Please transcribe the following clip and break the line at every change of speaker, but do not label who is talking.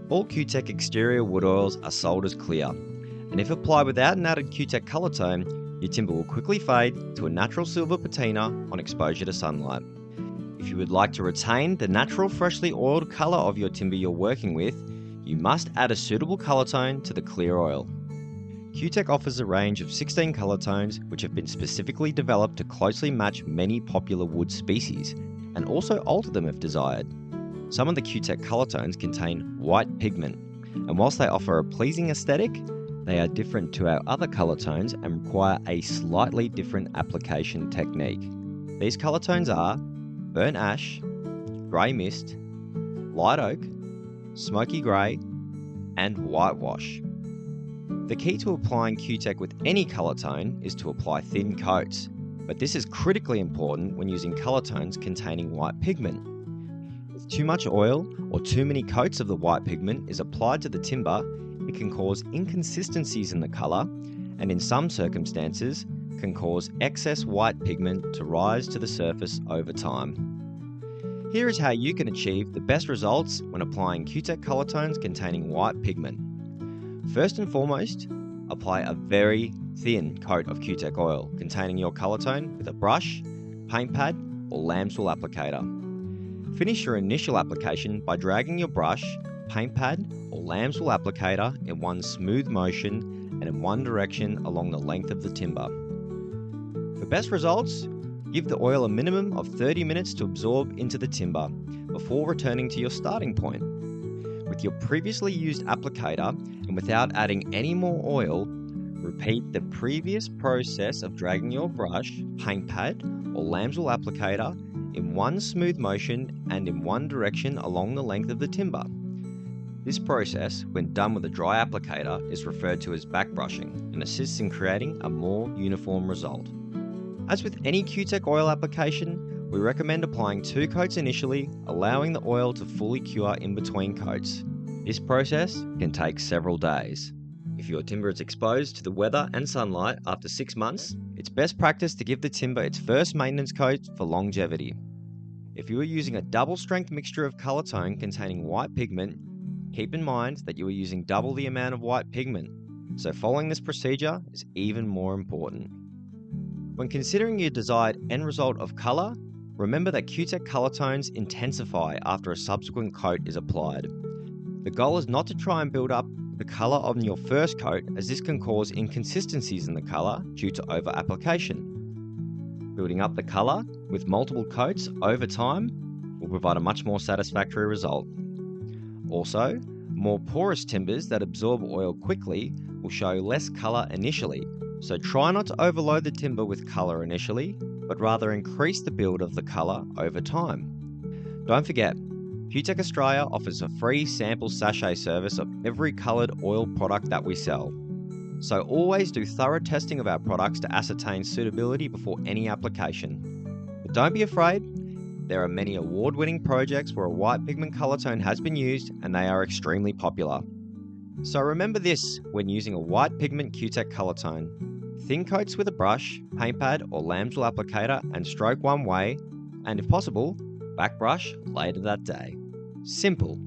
All CUTEK exterior wood oils are sold as clear, and if applied without an added CUTEK Colourtone, your timber will quickly fade to a natural silver patina on exposure to sunlight. If you would like to retain the natural freshly oiled colour of your timber you're working with, you must add a suitable Colourtone to the clear oil. CUTEK offers a range of 16 Colourtones which have been specifically developed to closely match many popular wood species, and also alter them if desired. Some of the CUTEK Colourtones contain white pigment, and whilst they offer a pleasing aesthetic, they are different to our other Colourtones and require a slightly different application technique. These Colourtones are burnt ash, grey mist, light oak, smoky grey, and whitewash. The key to applying CUTEK with any Colourtone is to apply thin coats, but this is critically important when using Colourtones containing white pigment. If too much oil or too many coats of the white pigment is applied to the timber, it can cause inconsistencies in the colour, and in some circumstances can cause excess white pigment to rise to the surface over time. Here is how you can achieve the best results when applying CUTEK Colourtones containing white pigment. First and foremost, apply a very thin coat of CUTEK oil containing your Colourtone with a brush, paint pad, or lambswool applicator. Finish your initial application by dragging your brush, paint pad, or lambswool applicator in one smooth motion and in one direction along the length of the timber. For best results, give the oil a minimum of 30 minutes to absorb into the timber before returning to your starting point. With your previously used applicator and without adding any more oil, repeat the previous process of dragging your brush, paint pad, or lambswool applicator in one smooth motion and in one direction along the length of the timber. This process, when done with a dry applicator, is referred to as backbrushing and assists in creating a more uniform result. As with any CUTEK oil application, we recommend applying 2 coats initially, allowing the oil to fully cure in between coats. This process can take several days. If your timber is exposed to the weather and sunlight after 6 months, it's best practice to give the timber its first maintenance coat for longevity. If you are using a double strength mixture of Colourtone containing white pigment, keep in mind that you are using double the amount of white pigment, so following this procedure is even more important. When considering your desired end result of colour, remember that CUTEK Colourtones intensify after a subsequent coat is applied. The goal is not to try and build up the colour on your first coat, as this can cause inconsistencies in the colour due to over-application. Building up the colour with multiple coats over time will provide a much more satisfactory result. Also, more porous timbers that absorb oil quickly will show less colour initially, so try not to overload the timber with colour initially, but rather increase the build of the colour over time. Don't forget, CUTEK Australia offers a free sample sachet service of every coloured oil product that we sell. So always do thorough testing of our products to ascertain suitability before any application. But don't be afraid, there are many award-winning projects where a white pigment Colourtone has been used and they are extremely popular. So remember this when using a white pigment CUTEK Colourtone. Thin coats with a brush, paint pad or lambswool applicator and stroke one way, and if possible, back brush later that day. Simple.